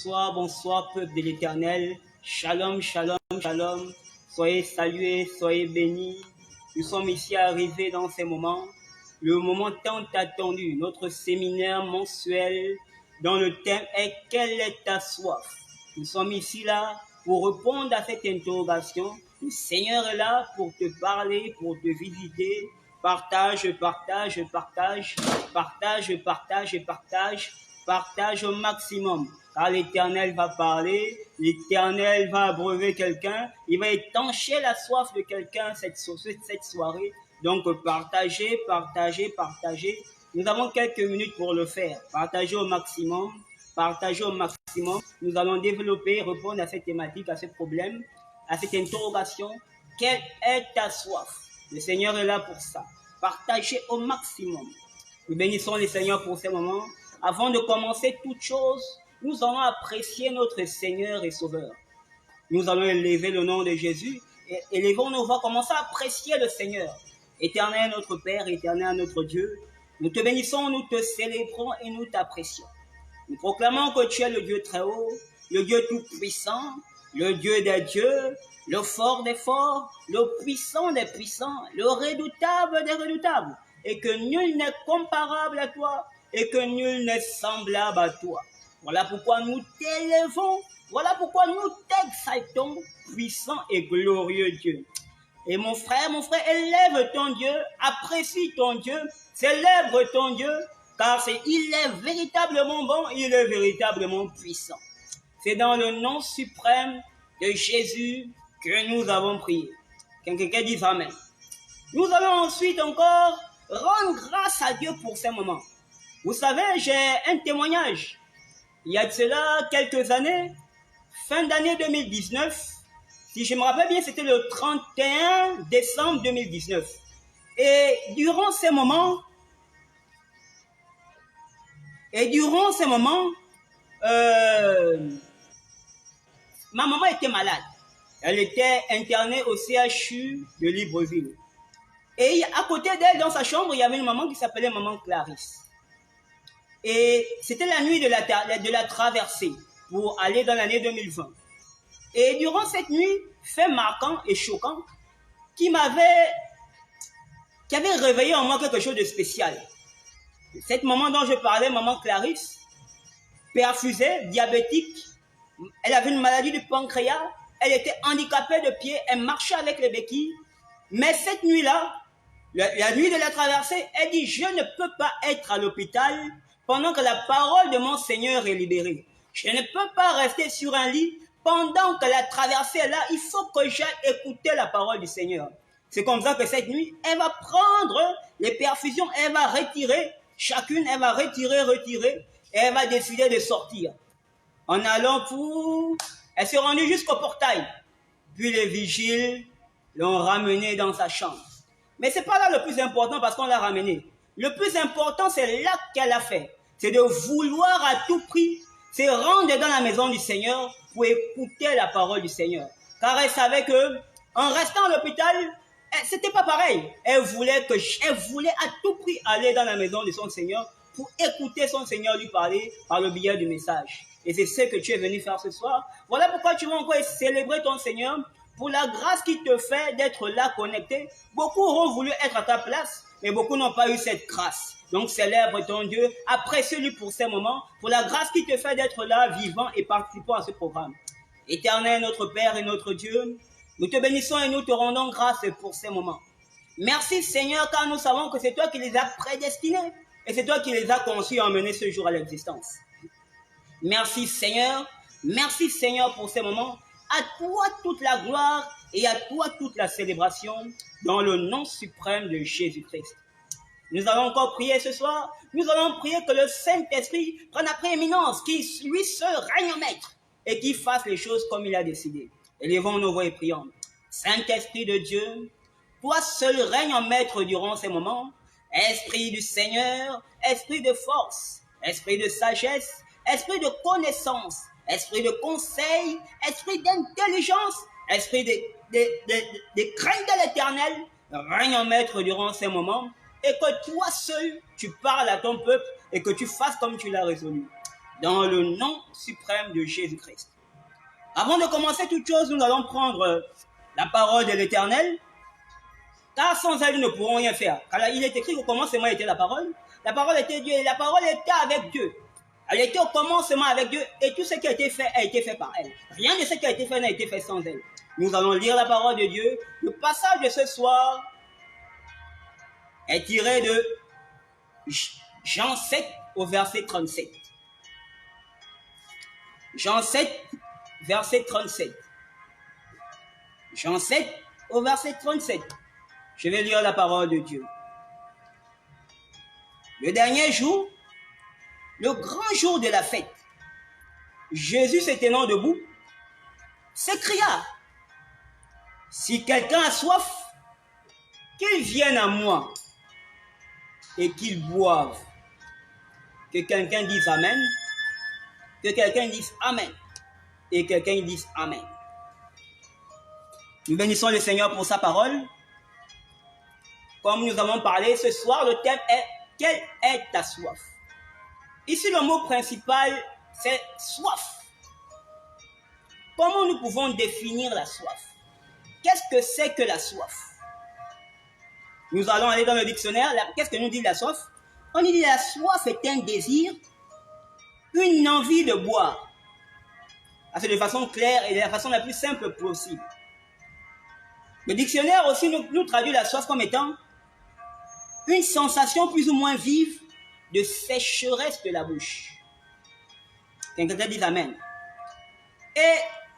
Bonsoir, bonsoir, peuple de l'Éternel. Shalom, shalom, shalom. Soyez salués, soyez bénis. Nous sommes ici arrivés dans ces moments, le moment tant attendu, notre séminaire mensuel dont le thème est « Quelle est ta soif ?» Nous sommes ici là pour répondre à cette interrogation. Le Seigneur est là pour te parler, pour te visiter. Partage, partage, partage, partage, partage, partage, partage au maximum. Car l'Éternel va parler, l'Éternel va abreuver quelqu'un, il va étancher la soif de quelqu'un cette soirée. Donc partagez, partagez, partagez. Nous avons quelques minutes pour le faire. Partagez au maximum, partagez au maximum. Nous allons développer, répondre à cette thématique, à ce problème, à cette interrogation. Quelle est ta soif? Le Seigneur est là pour ça. Partagez au maximum. Nous bénissons le Seigneur pour ces moments. Avant de commencer toute chose, nous allons apprécier notre Seigneur et Sauveur. Nous allons élever le nom de Jésus et élevons nos voix, commençons à apprécier le Seigneur. Éternel notre Père, éternel notre Dieu, nous te bénissons, nous te célébrons et nous t'apprécions. Nous proclamons que tu es le Dieu très haut, le Dieu tout-puissant, le Dieu des dieux, le fort des forts, le puissant des puissants, le redoutable des redoutables, et que nul n'est comparable à toi, et que nul n'est semblable à toi. Voilà pourquoi nous t'élevons, voilà pourquoi nous t'exaltons, puissant et glorieux Dieu. Et mon frère, élève ton Dieu, apprécie ton Dieu, célèbre ton Dieu, car il est véritablement bon, il est véritablement puissant. C'est dans le nom suprême de Jésus que nous avons prié. Quelqu'un dise Amen. Nous allons ensuite encore rendre grâce à Dieu pour ces moments. Vous savez, j'ai un témoignage. Il y a de cela quelques années, fin d'année 2019, si je me rappelle bien, c'était le 31 décembre 2019. Et durant ces moments, ma maman était malade. Elle était internée au CHU de Libreville. Et à côté d'elle, dans sa chambre, il y avait une maman qui s'appelait maman Clarisse. Et c'était la nuit de la traversée pour aller dans l'année 2020. Et durant cette nuit, fait marquant et choquant, qui avait réveillé en moi quelque chose de spécial. Cette maman dont je parlais, maman Clarisse, perfusée, diabétique, elle avait une maladie du pancréas, elle était handicapée de pied, elle marchait avec les béquilles. Mais cette nuit-là, la nuit de la traversée, elle dit, je ne peux pas être à l'hôpital pendant que la parole de mon Seigneur est libérée. Je ne peux pas rester sur un lit pendant que la traversée est là. Il faut que j'aille écouter la parole du Seigneur. C'est comme ça que cette nuit, elle va prendre les perfusions, elle va retirer, chacune, elle va retirer, et elle va décider de sortir. En allant elle s'est rendue jusqu'au portail. Puis les vigiles l'ont ramenée dans sa chambre. Mais c'est pas là le plus important parce qu'on l'a ramenée. Le plus important, c'est l'acte qu'elle a fait. C'est de vouloir à tout prix se rendre dans la maison du Seigneur pour écouter la parole du Seigneur. Car elle savait que, en restant à l'hôpital, c'était pas pareil. Elle voulait à tout prix aller dans la maison de son Seigneur pour écouter son Seigneur lui parler par le biais du message. Et c'est ce que tu es venu faire ce soir. Voilà pourquoi tu vas encore célébrer ton Seigneur pour la grâce qui te fait d'être là connecté. Beaucoup auront voulu être à ta place, mais beaucoup n'ont pas eu cette grâce. Donc célèbre ton Dieu, apprécie-lui pour ces moments, pour la grâce qui te fait d'être là, vivant et participant à ce programme. Éternel, notre Père et notre Dieu, nous te bénissons et nous te rendons grâce pour ces moments. Merci Seigneur, car nous savons que c'est toi qui les as prédestinés et c'est toi qui les as conçus et emmenés ce jour à l'existence. Merci Seigneur pour ces moments. À toi toute la gloire et à toi toute la célébration dans le nom suprême de Jésus-Christ. Nous allons encore prier ce soir. Nous allons prier que le Saint-Esprit prenne la prééminence, qu'il lui seul règne en maître et qu'il fasse les choses comme il a décidé. Élevons nos voix et prions. Saint-Esprit de Dieu, toi seul règne en maître durant ces moments. Esprit du Seigneur, esprit de force, esprit de sagesse, esprit de connaissance, esprit de conseil, esprit d'intelligence, esprit de crainte de l'Éternel, règne en maître durant ces moments, et que toi seul, tu parles à ton peuple et que tu fasses comme tu l'as résolu. dans le nom suprême de Jésus-Christ. Avant de commencer toute chose, nous allons prendre la parole de l'Éternel, car sans elle, nous ne pourrons rien faire. Car il est écrit qu'au commencement était la parole était Dieu, et la parole était avec Dieu. Elle était au commencement avec Dieu, et tout ce qui a été fait par elle. Rien de ce qui a été fait n'a été fait sans elle. Nous allons lire la parole de Dieu. Le passage de ce soir est tiré de Jean 7 au verset 37. Jean 7, verset 37. Jean 7 au verset 37. Je vais lire la parole de Dieu. Le dernier jour, le grand jour de la fête, Jésus se tenant debout, s'écria, « Si quelqu'un a soif, qu'il vienne à moi et qu'il boive. » Que quelqu'un dise Amen, que quelqu'un dise Amen, et quelqu'un dise Amen. Nous bénissons le Seigneur pour sa parole. Comme nous avons parlé ce soir, le thème est « Quelle est ta soif ?» Ici, le mot principal, c'est « soif ». Comment nous pouvons définir la soif? Qu'est-ce que c'est que la soif? Nous allons aller dans le dictionnaire. Qu'est-ce que nous dit la soif? On dit la soif est un désir, une envie de boire. C'est de façon claire et de la façon la plus simple possible. Le dictionnaire aussi nous traduit la soif comme étant une sensation plus ou moins vive de sécheresse de la bouche. Quelqu'un dit Amen. Et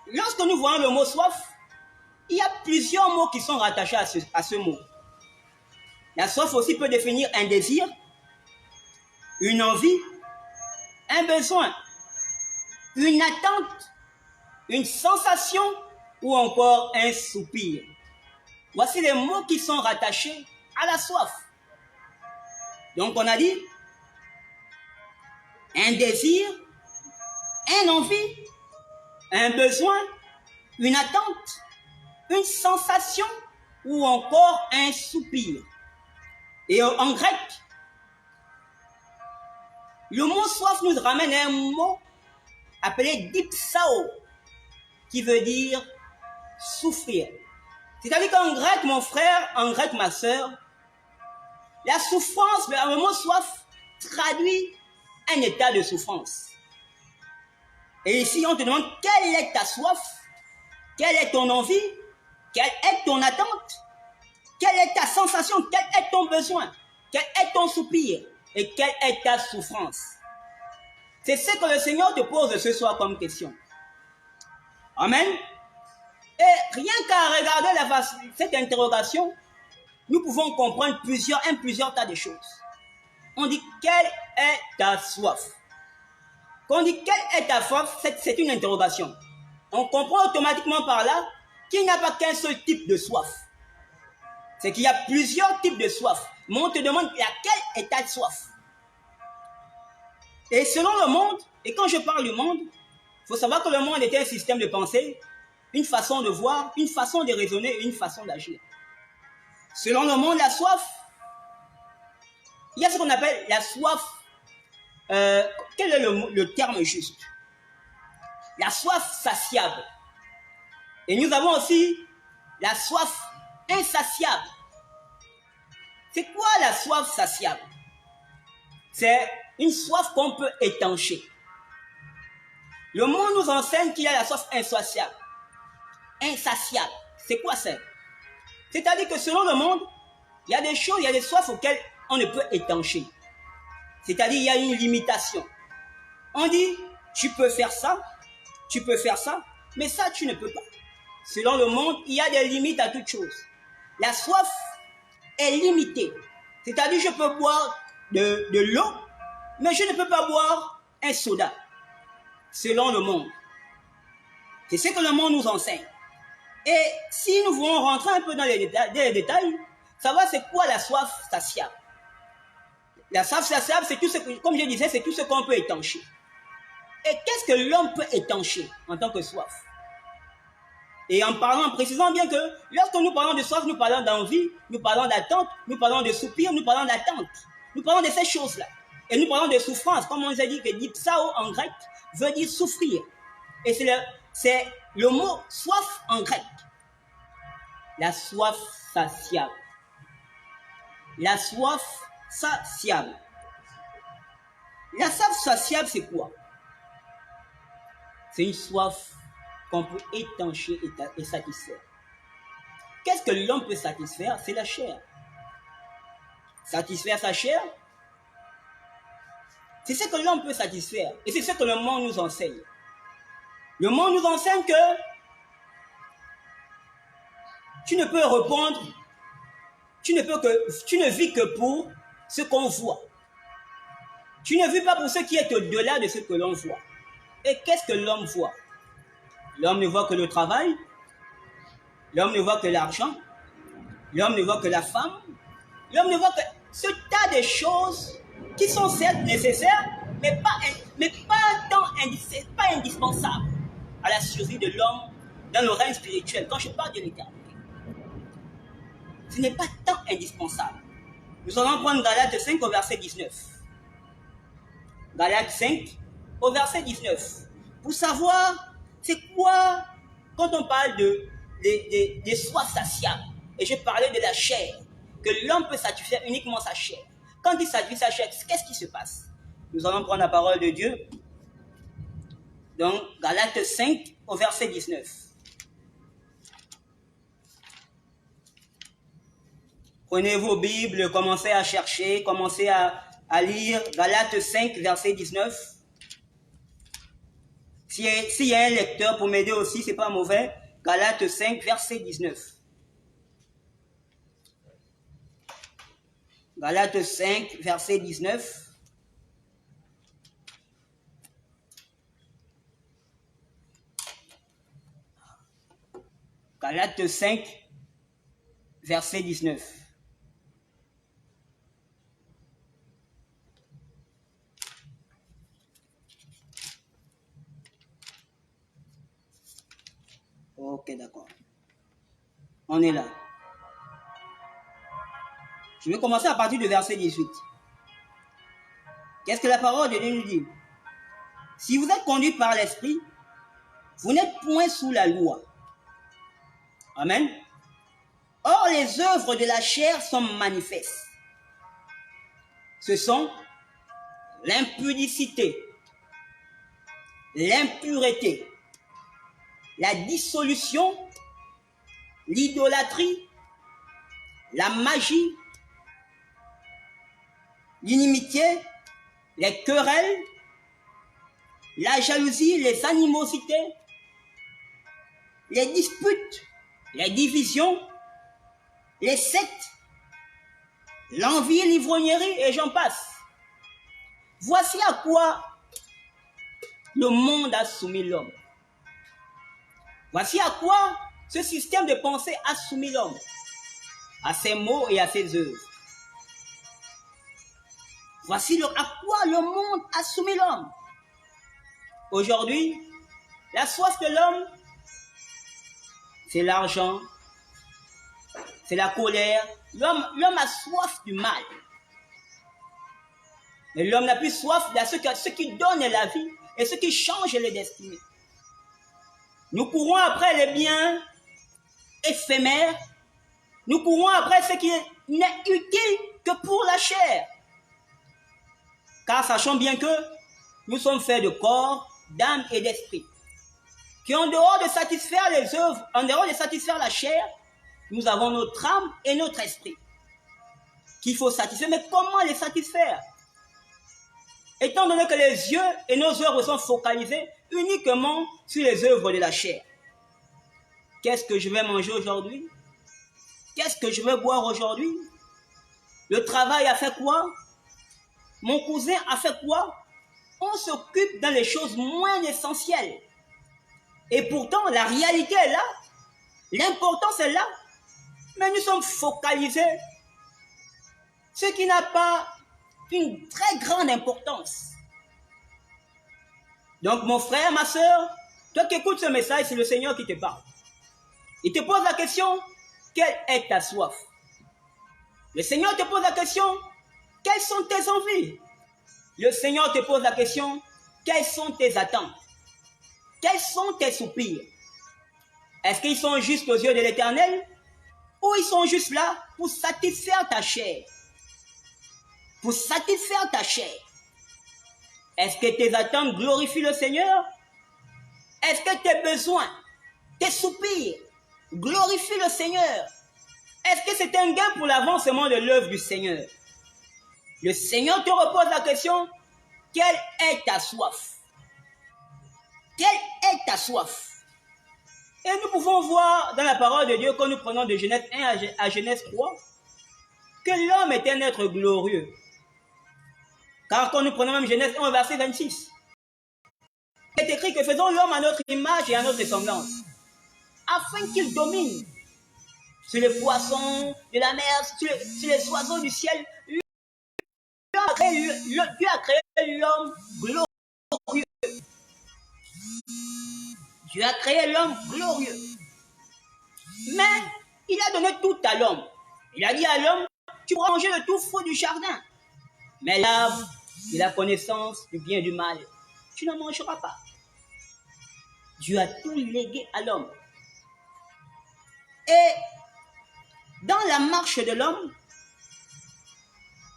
lorsque nous voyons le mot soif, il y a plusieurs mots qui sont rattachés à ce mot. La soif aussi peut définir un désir, une envie, un besoin, une attente, une sensation ou encore un soupir. Voici les mots qui sont rattachés à la soif. Donc on a dit un désir, une envie, un besoin, une attente, une sensation ou encore un soupir. Et en grec, le mot soif nous ramène à un mot appelé dipsao, qui veut dire souffrir. C'est-à-dire qu'en grec, mon frère, en grec, ma sœur, la souffrance, le mot soif traduit un état de souffrance. Et ici, on te demande quelle est ta soif, quelle est ton envie, quelle est ton attente, quelle est ta sensation, quel est ton besoin, quel est ton soupir et quelle est ta souffrance. C'est ce que le Seigneur te pose ce soir comme question. Amen. Et rien qu'à regarder cette interrogation, nous pouvons comprendre plusieurs tas de choses. On dit quelle est ta soif. Quand on dit quelle est ta soif, c'est une interrogation. On comprend automatiquement par là qu'il n'y a pas qu'un seul type de soif. C'est qu'il y a plusieurs types de soif. Mais on te demande laquelle est ta soif. Et selon le monde, et quand je parle du monde, il faut savoir que le monde est un système de pensée, une façon de voir, une façon de raisonner, une façon d'agir. Selon le monde, la soif, il y a ce qu'on appelle la soif. Quel est le terme juste? La soif satiable. Et nous avons aussi la soif insatiable. C'est quoi la soif satiable? C'est une soif qu'on peut étancher. Le monde nous enseigne qu'il y a la soif insatiable. Insatiable. C'est quoi ça? C'est-à-dire que selon le monde, il y a des choses, il y a des soifs auxquelles on ne peut étancher. C'est-à-dire il y a une limitation. On dit, tu peux faire ça, mais ça tu ne peux pas. Selon le monde, il y a des limites à toute chose. La soif est limitée. C'est-à-dire je peux boire de l'eau, mais je ne peux pas boire un soda. Selon le monde. C'est ce que le monde nous enseigne. Et si nous voulons rentrer un peu dans les détails, savoir c'est quoi la soif satiable. La soif satiable, c'est tout ce que, comme je disais, c'est tout ce qu'on peut étancher. Et qu'est-ce que l'homme peut étancher en tant que soif? Et en précisant bien que lorsque nous parlons de soif, nous parlons d'envie, nous parlons d'attente, nous parlons de soupir, nous parlons d'attente. Nous parlons de ces choses-là. Et nous parlons de souffrance, comme on nous a dit que dipsao en grec veut dire souffrir. Et c'est le mot soif en grec. La soif satiable. La soif satiable. La soif satiable, c'est quoi? C'est une soif qu'on peut étancher et satisfaire. Qu'est-ce que l'homme peut satisfaire? C'est la chair. Satisfaire sa chair, c'est ce que l'homme peut satisfaire. Et c'est ce que le monde nous enseigne. Le monde nous enseigne que tu ne peux répondre, tu ne vis que pour ce qu'on voit. Tu ne vis pas pour ce qui est au-delà de ce que l'on voit. Et qu'est-ce que l'homme voit? L'homme ne voit que le travail, l'homme ne voit que l'argent, l'homme ne voit que la femme, l'homme ne voit que ce tas de choses qui sont certes nécessaires, mais pas indispensables à la survie de l'homme dans le règne spirituel. Quand je parle de l'éternité, ce n'est pas tant indispensable. Nous allons prendre Galates 5 au verset 19. Galates 5 au verset 19. Pour savoir c'est quoi quand on parle de soif satiable. Et je parlais de la chair, que l'homme peut satisfaire uniquement sa chair. Quand il satisfait sa chair, qu'est-ce qui se passe? Nous allons prendre la parole de Dieu. Donc, Galates 5 au verset 19. Prenez vos Bibles, commencez à chercher, commencez à lire Galates 5, verset 19. S'il y a un lecteur pour m'aider aussi, c'est pas mauvais. Galates 5, verset 19. Galates 5, verset 19. Galates 5, verset 19. Ok, d'accord. On est là. Je vais commencer à partir du verset 18. Qu'est-ce que la parole de Dieu nous dit? Si vous êtes conduit par l'Esprit, vous n'êtes point sous la loi. Amen. Or, les œuvres de la chair sont manifestes. Ce sont l'impudicité, l'impureté, la dissolution, l'idolâtrie, la magie, l'inimitié, les querelles, la jalousie, les animosités, les disputes, les divisions, les sectes, l'envie, l'ivrognerie et j'en passe. Voici à quoi le monde a soumis l'homme. Voici à quoi ce système de pensée a soumis l'homme, à ses mots et à ses œuvres. Voici à quoi le monde a soumis l'homme. Aujourd'hui, la soif de l'homme, c'est l'argent, c'est la colère. L'homme a soif du mal. Mais l'homme n'a plus soif de ce qui donne la vie et ce qui change les destinées. Nous courons après les biens éphémères. Nous courons après ce qui n'est utile que pour la chair. Car sachons bien que nous sommes faits de corps, d'âme et d'esprit. Qui en dehors de satisfaire les œuvres, en dehors de satisfaire la chair, nous avons notre âme et notre esprit. Qu'il faut satisfaire. Mais comment les satisfaire? Étant donné que les yeux et nos œuvres sont focalisés uniquement sur les œuvres de la chair. Qu'est-ce que je vais manger aujourd'hui? Qu'est-ce que je vais boire aujourd'hui? Le travail a fait quoi? Mon cousin a fait quoi? On s'occupe dans les choses moins essentielles. Et pourtant, la réalité est là. L'importance est là. Mais nous sommes focalisés. Ce qui n'a pas une très grande importance. Donc, mon frère, ma soeur, toi qui écoutes ce message, c'est le Seigneur qui te parle. Il te pose la question, quelle est ta soif? Le Seigneur te pose la question, quelles sont tes envies? le Seigneur te pose la question, quelles sont tes attentes? Quels sont tes soupirs? Est-ce qu'ils sont juste aux yeux de l'Éternel ou ils sont juste là pour satisfaire ta chair? Pour satisfaire ta chair. Est-ce que tes attentes glorifient le Seigneur? Est-ce que tes besoins, tes soupirs glorifient le Seigneur? Est-ce que c'est un gain pour l'avancement de l'œuvre du Seigneur? Le Seigneur te repose la question, quelle est ta soif? Quelle est ta soif? Et nous pouvons voir dans la parole de Dieu, quand nous prenons de Genèse 1 à Genèse 3, que l'homme est un être glorieux. Car quand nous prenons même Genèse 1 verset 26, il est écrit que faisons l'homme à notre image et à notre ressemblance, afin qu'il domine sur les poissons de la mer, sur les oiseaux du ciel. Dieu a créé l'homme glorieux. Dieu a créé l'homme glorieux. Mais il a donné tout à l'homme. Il a dit à l'homme, tu pourras manger de tout fruit du jardin. Mais l'arbre de la connaissance du bien et du mal, tu n'en mangeras pas. Dieu a tout légué à l'homme. Et dans la marche de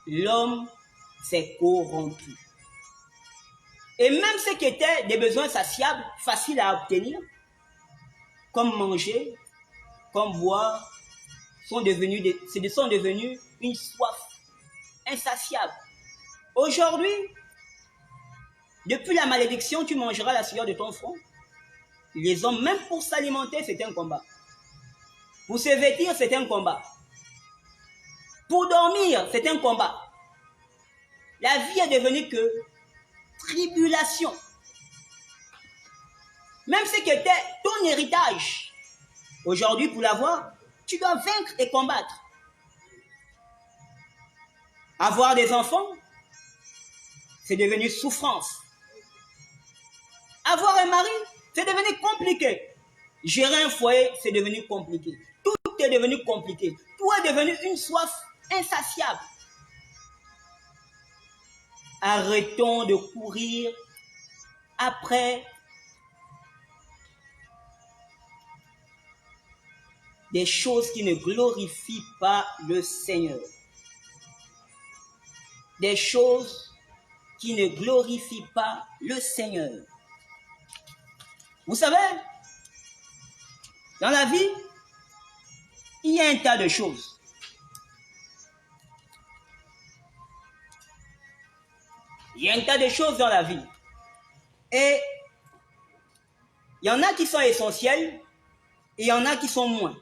l'homme s'est corrompu. Et même ce qui était des besoins satiables, faciles à obtenir, comme manger, comme boire, sont devenus une soif insatiable. Aujourd'hui, depuis la malédiction, tu mangeras la sueur de ton front. Les hommes, même pour s'alimenter, c'est un combat. Pour se vêtir, c'est un combat. Pour dormir, c'est un combat. La vie est devenue que tribulation. Même ce qui était ton héritage, aujourd'hui, pour l'avoir, tu dois vaincre et combattre. Avoir des enfants, c'est devenu souffrance. Avoir un mari, c'est devenu compliqué. Gérer un foyer, c'est devenu compliqué. Tout est devenu compliqué. Tout est devenu une soif insatiable. Arrêtons de courir après des choses qui ne glorifient pas le Seigneur. Des choses qui ne glorifient pas le Seigneur. Vous savez, dans la vie, il y a un tas de choses. Il y a un tas de choses dans la vie. Et il y en a qui sont essentielles et il y en a qui sont moins.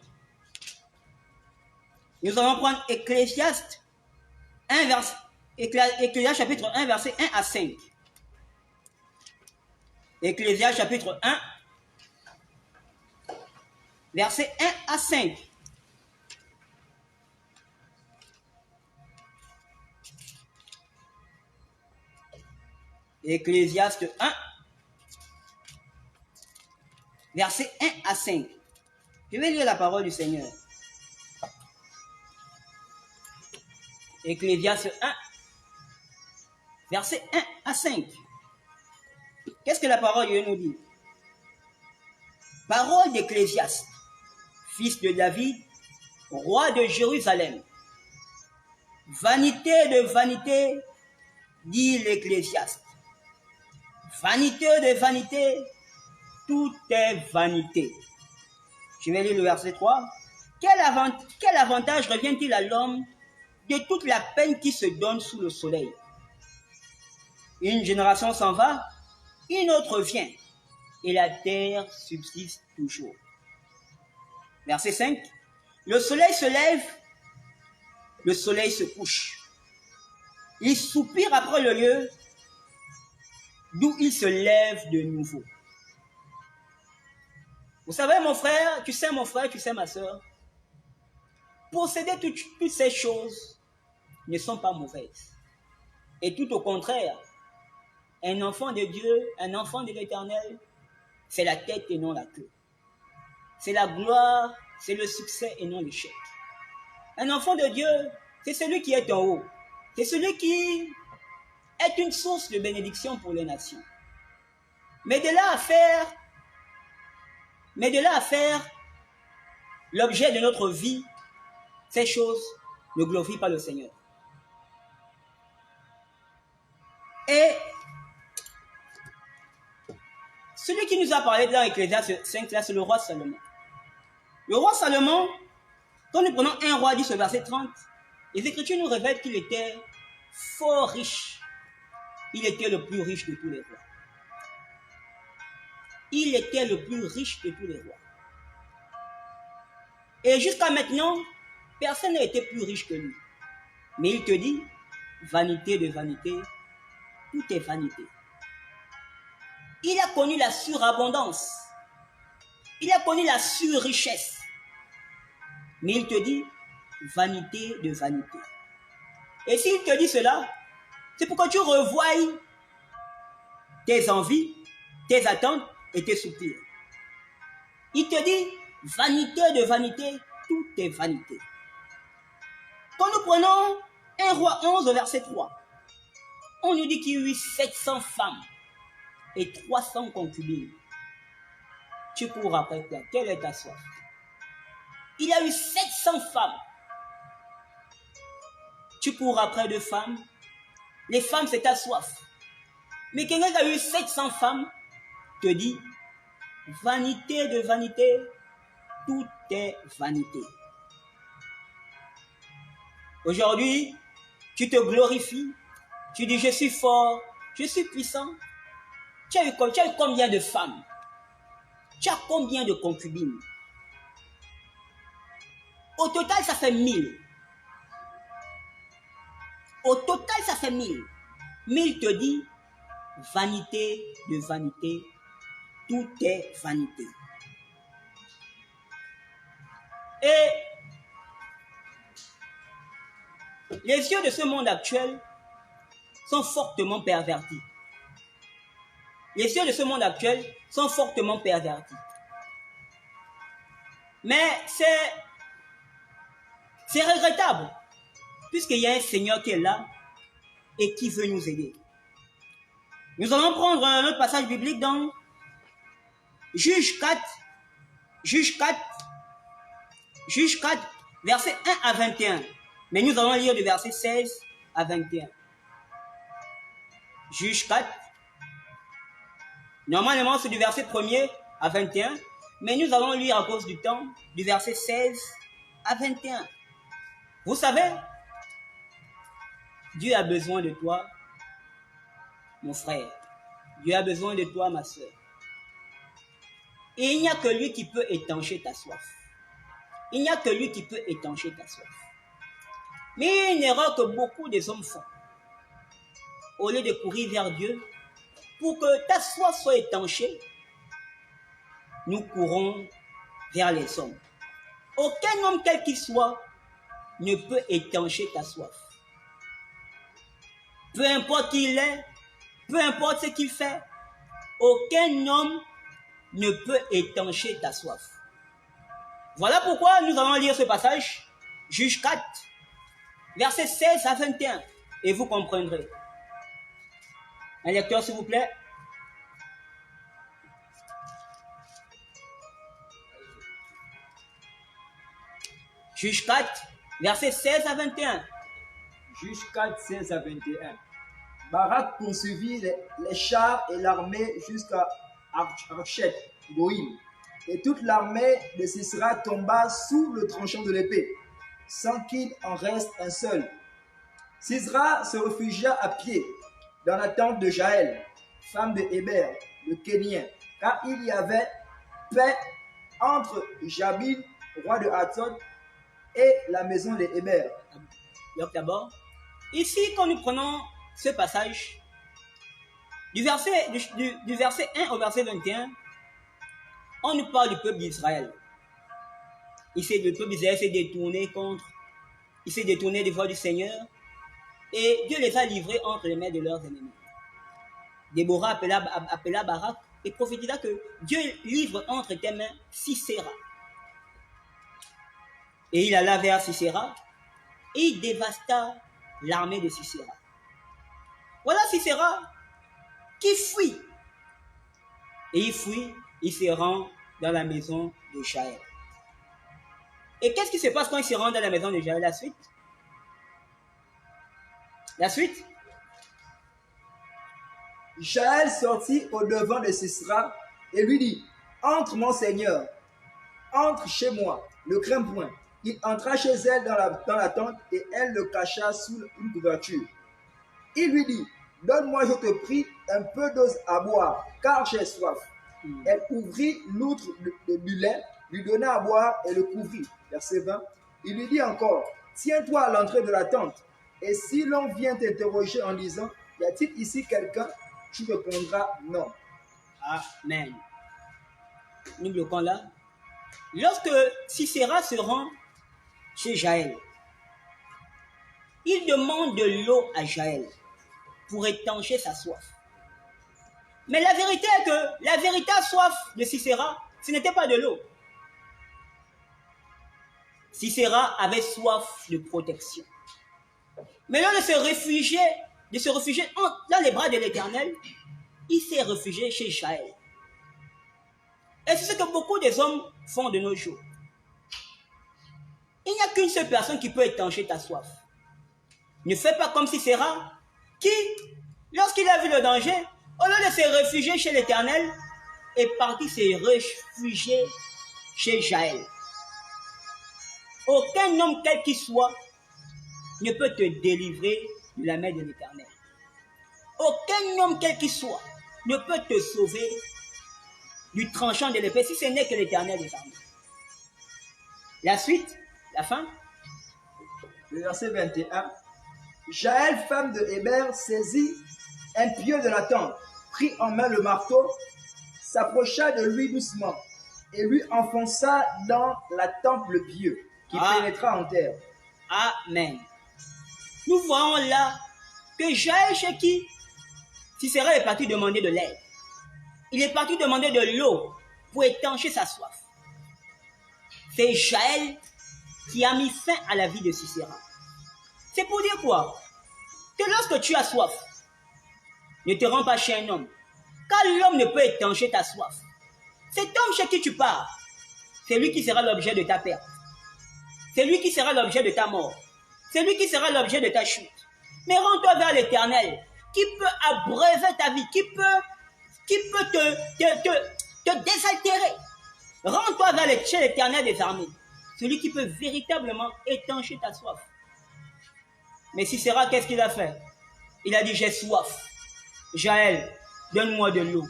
Nous allons prendre Ecclésiaste chapitre 1, verset 1 à 5. Ecclésiaste chapitre 1, verset 1 à 5. Ecclésiaste 1, verset 1 à 5. Je vais lire la parole du Seigneur. Ecclésiaste 1, verset 1 à 5. Qu'est-ce que la parole de Dieu nous dit? Parole d'Ecclésiaste, fils de David, roi de Jérusalem. Vanité de vanité, dit l'Ecclésiaste. Vanité de vanité, tout est vanité. Je vais lire le verset 3. Quel avantage revient-il à l'homme de toute la peine qui se donne sous le soleil? Une génération s'en va, une autre vient, et la terre subsiste toujours. Verset 5. Le soleil se lève, le soleil se couche. Il soupire après le lieu d'où il se lève de nouveau. Vous savez, mon frère, tu sais ma soeur, posséder toutes ces choses ne sont pas mauvaises. Et tout au contraire, un enfant de Dieu, un enfant de l'Éternel, c'est la tête et non la queue. C'est la gloire, c'est le succès et non l'échec. Un enfant de Dieu, c'est celui qui est en haut. C'est celui qui est une source de bénédiction pour les nations. Mais de là à faire l'objet de notre vie, ces choses ne glorifient pas le Seigneur. Et celui qui nous a parlé dans Ecclésiaste 5, là, c'est le roi Salomon. Le roi Salomon, quand nous prenons 1 roi 10 au verset 30, les Écritures nous révèlent qu'il était fort riche. Il était le plus riche de tous les rois. Il était le plus riche de tous les rois. Et jusqu'à maintenant, personne n'a été plus riche que lui. Mais il te dit, vanité de vanité, tout est vanité. Il a connu la surabondance. Il a connu la surrichesse. Mais il te dit, vanité de vanité. Et s'il te dit cela, c'est pour que tu revoies tes envies, tes attentes et tes soupirs. Il te dit, vanité de vanité, tout est vanité. Quand nous prenons 1 roi 11 au verset 3, on nous dit qu'il y eut 700 femmes et 300 concubines. Tu cours après toi, quelle est ta soif? Il y a eu 700 femmes. Tu cours après 2 femmes. Les femmes, c'est ta soif. Mais quelqu'un qui a eu 700 femmes te dit, vanité de vanité, tout est vanité. Aujourd'hui, tu te glorifies, tu dis je suis fort, je suis puissant. Tu as eu combien de femmes? Tu as combien de concubines? Au total, ça fait 1000. Au total, ça fait 1000. Mais il te dit, vanité de vanité, tout est vanité. Et les yeux de ce monde actuel sont fortement pervertis. Les yeux de ce monde actuel sont fortement pervertis. Mais c'est regrettable, puisqu'il y a un Seigneur qui est là et qui veut nous aider. Nous allons prendre un autre passage biblique dans Juge 4, versets 1 à 21. Mais nous allons lire du verset 16 à 21. Juge 4. Normalement, c'est du verset 1er à 21. Mais nous allons lire à cause du temps du verset 16 à 21. Vous savez, Dieu a besoin de toi, mon frère. Dieu a besoin de toi, ma soeur. Et il n'y a que lui qui peut étancher ta soif. Il n'y a que lui qui peut étancher ta soif. Mais une erreur que beaucoup des hommes font, au lieu de courir vers Dieu, pour que ta soif soit étanchée, nous courons vers les hommes. Aucun homme, quel qu'il soit, ne peut étancher ta soif. Peu importe qui il est, peu importe ce qu'il fait, aucun homme ne peut étancher ta soif. Voilà pourquoi nous allons lire ce passage, Juge 4, versets 16 à 21, et vous comprendrez. Un lecteur, s'il vous plaît. Juge 4, versets 16 à 21. Juge 4, 16 à 21. Barak poursuivit les chars et l'armée jusqu'à Archet, Goïm. Et toute l'armée de Sisera tomba sous le tranchant de l'épée, sans qu'il en reste un seul. Sisera se réfugia à pied dans la tente de Jaël, femme de Héber, le Kénien, car il y avait paix entre Jabin, roi de Hatzot, et la maison de Héber. Donc d'abord, ici, quand nous prenons ce passage, du verset 1 au verset 21, on nous parle du peuple d'Israël. Le peuple d'Israël s'est détourné il s'est détourné des voies du Seigneur, et Dieu les a livrés entre les mains de leurs ennemis. Déborah appela Barak et prophétisa que Dieu livre entre tes mains Sisera. Et il alla vers Sisera et il dévasta l'armée de Sisera. Voilà Sisera qui fuit. Et il fuit, il se rend dans la maison de Jaël. Et qu'est-ce qui se passe quand il se rend dans la maison de Jaël? La suite. La suite. Jaël sortit au devant de Sisera et lui dit, entre mon Seigneur, entre chez moi, ne crains point. Il entra chez elle dans la tente et elle le cacha sous une couverture. Il lui dit, donne-moi, je te prie, un peu d'eau à boire, car j'ai soif. Elle ouvrit l'outre du lait, lui donna à boire et le couvrit. Verset 20. Il lui dit encore, tiens-toi à l'entrée de la tente, et si l'on vient t'interroger en disant, y a-t-il ici quelqu'un? Tu répondras non. Amen. Nous bloquons là. Lorsque Sisera se rend chez Jaël, il demande de l'eau à Jaël pour étancher sa soif. Mais la vérité est que la véritable soif de Sisera, ce n'était pas de l'eau. Sisera avait soif de protection. Mais là, de se réfugier dans les bras de l'Éternel, il s'est réfugié chez Jaël. Et c'est ce que beaucoup des hommes font de nos jours. Il n'y a qu'une seule personne qui peut étancher ta soif. Ne fais pas comme Sisera, qui, lorsqu'il a vu le danger, au lieu de se réfugier chez l'Éternel, est parti se réfugier chez Jaël. Aucun homme, quel qu'il soit, ne peut te délivrer de la main de l'Éternel. Aucun homme, quel qu'il soit, ne peut te sauver du tranchant de l'épée, si ce n'est que l'Éternel des armées. La suite, la fin. Le verset 21. Jaël, femme de Héber, saisit un pieu de la tente, prit en main le marteau, s'approcha de lui doucement et lui enfonça dans la tempe le pieu, qui pénétra en terre. Amen. Nous voyons là que Jaël, chez qui Sisera est parti demander de l'aide. Il est parti demander de l'eau pour étancher sa soif. C'est Jaël qui a mis fin à la vie de Sisera. C'est pour dire quoi? Que lorsque tu as soif, ne te rends pas chez un homme, car l'homme ne peut étancher ta soif. Cet homme chez qui tu pars, c'est lui qui sera l'objet de ta perte. C'est lui qui sera l'objet de ta mort. C'est lui qui sera l'objet de ta chute. Mais rends-toi vers l'Éternel, qui peut abreuver ta vie, qui peut te désaltérer. Rends-toi chez l'Éternel des armées, celui qui peut véritablement étancher ta soif. Mais Sisera, qu'est-ce qu'il a fait? Il a dit, j'ai soif. Jaël, donne-moi de l'eau.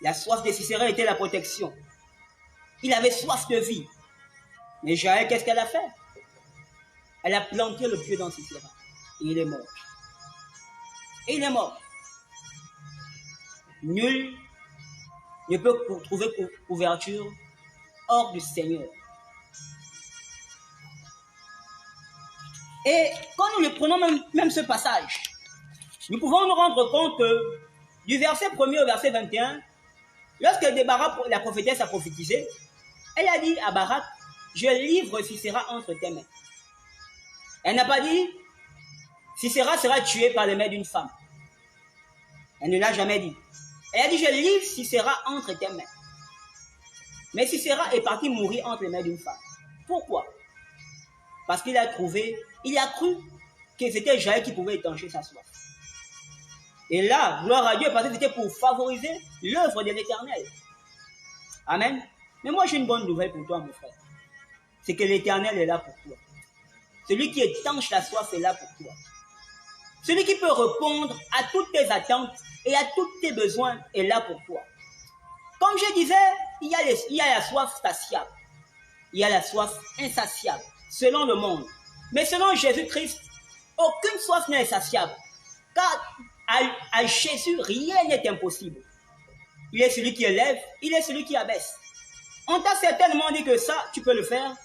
La soif de Sisera était la protection. Il avait soif de vie. Mais Jaël, qu'est-ce qu'elle a fait? Elle a planté le pieu dans Sisera. Et il est mort. Et il est mort. Nul ne peut trouver couverture hors du Seigneur. Et quand nous le prenons même ce passage, nous pouvons nous rendre compte du verset 1er au verset 21, lorsque Déborah, la prophétesse, a prophétisé, elle a dit à Barak, je livre Sisera entre tes mains. Elle n'a pas dit, Sisera sera tué par les mains d'une femme. Elle ne l'a jamais dit. Elle a dit, je livre Sisera entre tes mains. Mais Sisera est parti mourir entre les mains d'une femme. Pourquoi? Parce qu'il a cru que c'était Jaël qui pouvait étancher sa soif. Et là, gloire à Dieu, parce que c'était pour favoriser l'œuvre de l'Éternel. Amen. Mais moi, j'ai une bonne nouvelle pour toi, mon frère. C'est que l'Éternel est là pour toi. Celui qui étanche la soif est là pour toi. Celui qui peut répondre à toutes tes attentes et à tous tes besoins est là pour toi. Comme je disais, il y a la soif satiable. Il y a la soif insatiable, selon le monde. Mais selon Jésus-Christ, aucune soif n'est insatiable. Car à Jésus, rien n'est impossible. Il est celui qui élève, il est celui qui abaisse. On t'a certainement dit que ça, tu peux le faire.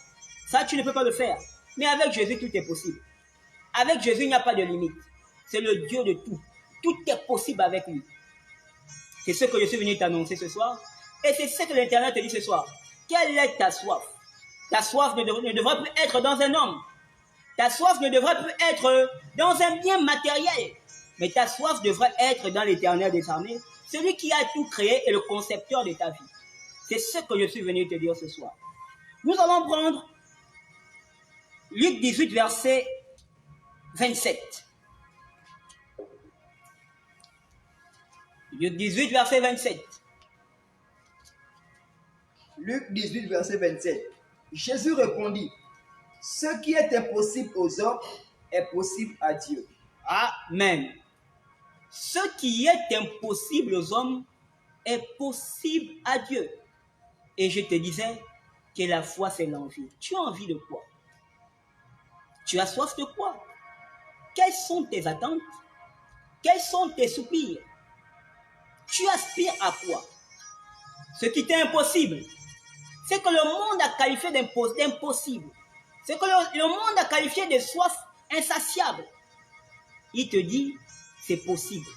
Ça, tu ne peux pas le faire. Mais avec Jésus, tout est possible. Avec Jésus, il n'y a pas de limite. C'est le Dieu de tout. Tout est possible avec lui. C'est ce que je suis venu t'annoncer ce soir. Et c'est ce que l'Éternel te dit ce soir. Quelle est ta soif? Ta soif ne devrait plus être dans un homme. Ta soif ne devrait plus être dans un bien matériel. Mais ta soif devrait être dans l'Éternel des armées, celui qui a tout créé et le concepteur de ta vie. C'est ce que je suis venu te dire ce soir. Nous allons prendre Luc 18, verset 27. Luc 18, verset 27. Luc 18, verset 27. Jésus répondit, « Ce qui est impossible aux hommes est possible à Dieu. » Amen. Ce qui est impossible aux hommes est possible à Dieu. Et je te disais que la foi, c'est l'envie. Tu as envie de quoi? Tu as soif de quoi? Quelles sont tes attentes? Quels sont tes soupirs? Tu aspires à quoi? Ce qui t'est impossible, c'est que le monde a qualifié d'impossible. C'est que le monde a qualifié de soif insatiable. Il te dit, c'est possible.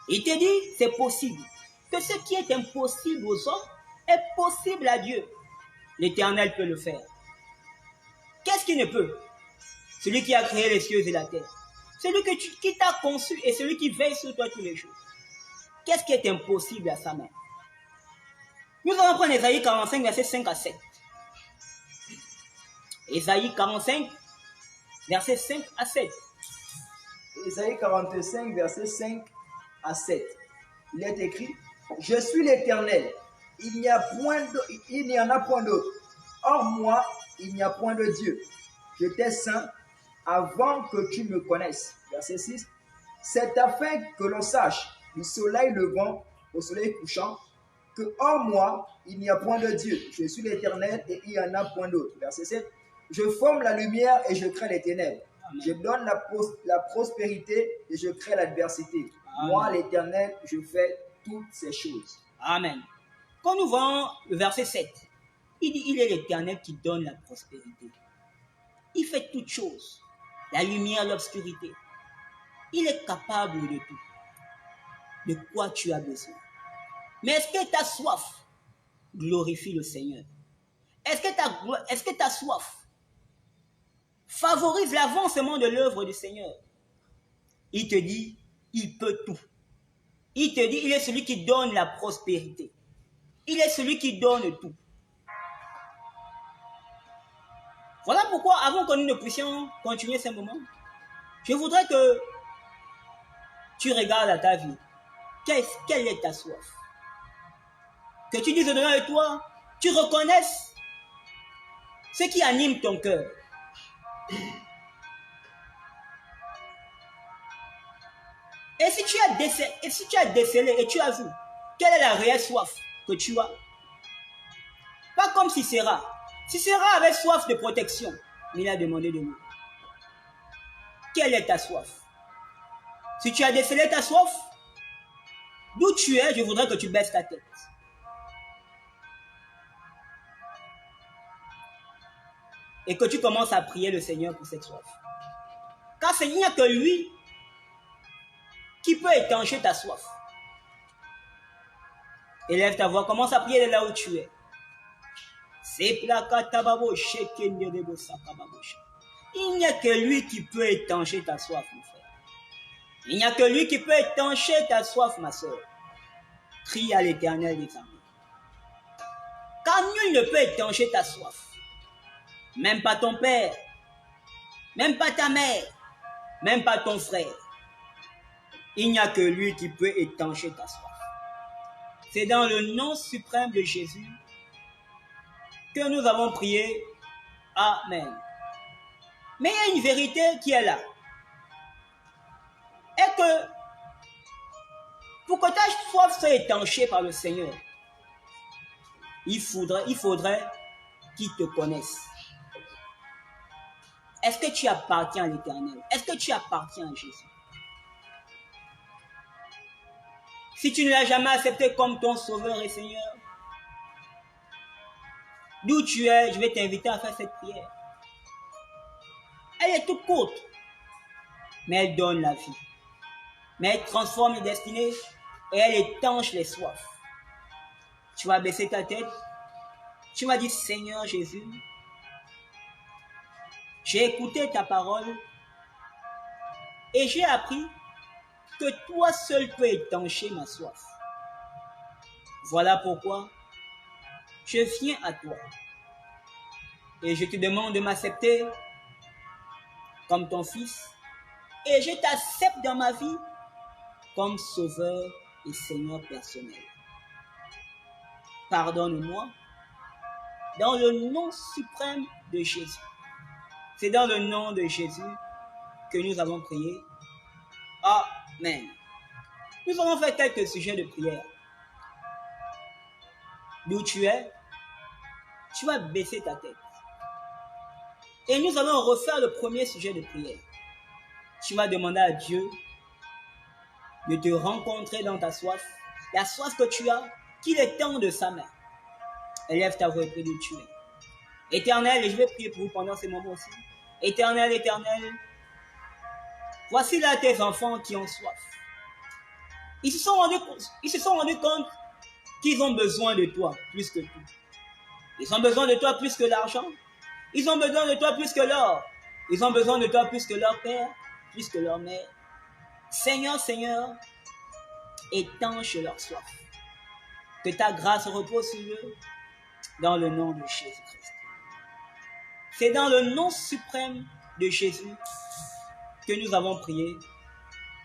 Il te dit, c'est possible. Que ce qui est impossible aux hommes est possible à Dieu. L'Éternel peut le faire. Qu'est-ce qui ne peut? Celui qui a créé les cieux et la terre. Celui qui t'a conçu et celui qui veille sur toi tous les jours. Qu'est-ce qui est impossible à sa main? Nous allons prendre Ésaïe 45, versets 5 à 7. Ésaïe 45, versets 5 à 7. Ésaïe 45, verset 5 à 7. Il est écrit, « Je suis l'Éternel, il n'y en a point d'autre. Hors moi, il n'y a point de Dieu. Je t'ai saint avant que tu me connaisses. » Verset 6. « C'est afin que l'on sache du soleil levant au soleil couchant, que hors moi, il n'y a point de Dieu. Je suis l'Éternel et il n'y en a point d'autre. » Verset 7. « Je forme la lumière et je crée les ténèbres. Je donne la prospérité et je crée l'adversité. Moi, l'Éternel, je fais toutes ces choses. » Amen. Quand nous voyons le verset 7, il dit, il est l'Éternel qui donne la prospérité. Il fait toutes choses. La lumière, l'obscurité. Il est capable de tout. De quoi tu as besoin. Mais est-ce que ta soif glorifie le Seigneur? Est-ce que ta soif favorise l'avancement de l'œuvre du Seigneur? Il te dit, il peut tout. Il te dit, il est celui qui donne la prospérité. Il est celui qui donne tout. Voilà pourquoi, avant que nous ne puissions continuer ce moment, je voudrais que tu regardes à ta vie. Quelle est ta soif? Que tu dises au-dedans de toi, tu reconnaisses ce qui anime ton cœur. Et si tu as décelé et tu as vu quelle est la réelle soif que tu as, pas comme Sisera. Sisera avait soif de protection, mais il a demandé de nous. Quelle est ta soif? Si tu as décelé ta soif, d'où tu es, je voudrais que tu baisses ta tête. Et que tu commences à prier le Seigneur pour cette soif. Car il n'y a que lui qui peut étancher ta soif. Élève ta voix, commence à prier de là où tu es. Il n'y a que lui qui peut étancher ta soif, mon frère. Il n'y a que lui qui peut étancher ta soif, ma soeur. Crie à l'Éternel des armées. Car nul ne peut étancher ta soif. Même pas ton père, même pas ta mère, même pas ton frère. Il n'y a que lui qui peut étancher ta soif. C'est dans le nom suprême de Jésus que nous avons prié. Amen. Mais il y a une vérité qui est là. Et que pour que ta soif soit étanchée par le Seigneur, il faudrait qu'il te connaisse. Est-ce que tu appartiens à l'Éternel? Est-ce que tu appartiens à Jésus? Si tu ne l'as jamais accepté comme ton Sauveur et Seigneur, d'où tu es, je vais t'inviter à faire cette prière. Elle est toute courte, mais elle donne la vie. Mais elle transforme les destinées et elle étanche les soifs. Tu vas baisser ta tête. Tu vas dire, Seigneur Jésus, j'ai écouté ta parole et j'ai appris que toi seul peux étancher ma soif. Voilà pourquoi je viens à toi et je te demande de m'accepter comme ton fils et je t'accepte dans ma vie comme sauveur et Seigneur personnel. Pardonne-moi dans le nom suprême de Jésus. C'est dans le nom de Jésus que nous avons prié. Amen. Nous allons faire quelques sujets de prière. D'où tu es, tu vas baisser ta tête. Et nous allons refaire le premier sujet de prière. Tu vas demander à Dieu de te rencontrer dans ta soif, la soif que tu as, qu'il est temps de sa main. Élève ta voix et prie d'où tu es. Éternel, et je vais prier pour vous pendant ces moments aussi. Éternel, éternel, voici là tes enfants qui ont soif. Ils se sont rendus compte qu'ils ont besoin de toi plus que tout. Ils ont besoin de toi plus que l'argent. Ils ont besoin de toi plus que l'or. Ils ont besoin de toi plus que leur père, plus que leur mère. Seigneur, Seigneur, étanche leur soif. Que ta grâce repose sur eux dans le nom de Jésus-Christ. C'est dans le nom suprême de Jésus que nous avons prié.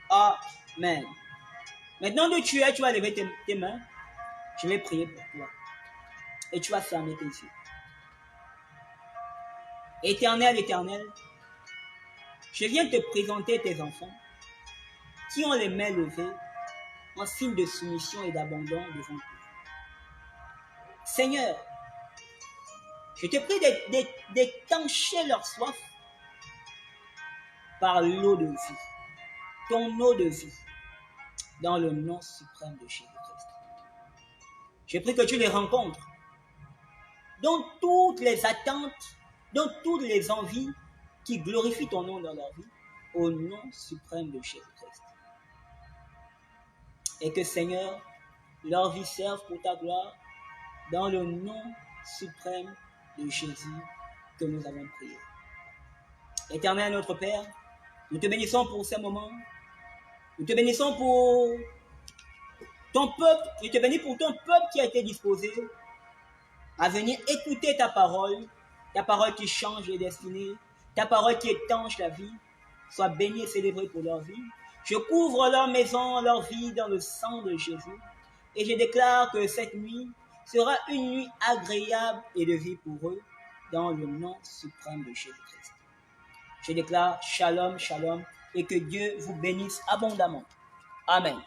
Amen. Maintenant d'où tu es, tu vas lever tes mains. Je vais prier pour toi. Et tu vas fermer tes yeux. Éternel, éternel, je viens te présenter tes enfants qui ont les mains levées en signe de soumission et d'abandon devant toi. Seigneur, je te prie d'étancher leur soif par l'eau de vie, ton eau de vie, dans le nom suprême de Jésus-Christ. Je prie que tu les rencontres dans toutes les attentes, dans toutes les envies qui glorifient ton nom dans leur vie, au nom suprême de Jésus-Christ. Et que, Seigneur, leur vie serve pour ta gloire, dans le nom suprême de Jésus que nous avons prié. Éternel notre Père, nous te bénissons pour ces moments. Nous te bénissons pour ton peuple. Je te bénis pour ton peuple qui a été disposé à venir écouter ta parole qui change les destinées, ta parole qui étanche la vie. Sois béni et célébré pour leur vie. Je couvre leur maison, leur vie dans le sang de Jésus. Et je déclare que cette nuit sera une nuit agréable et de vie pour eux, dans le nom suprême de Jésus-Christ. Je déclare shalom, shalom, et que Dieu vous bénisse abondamment. Amen.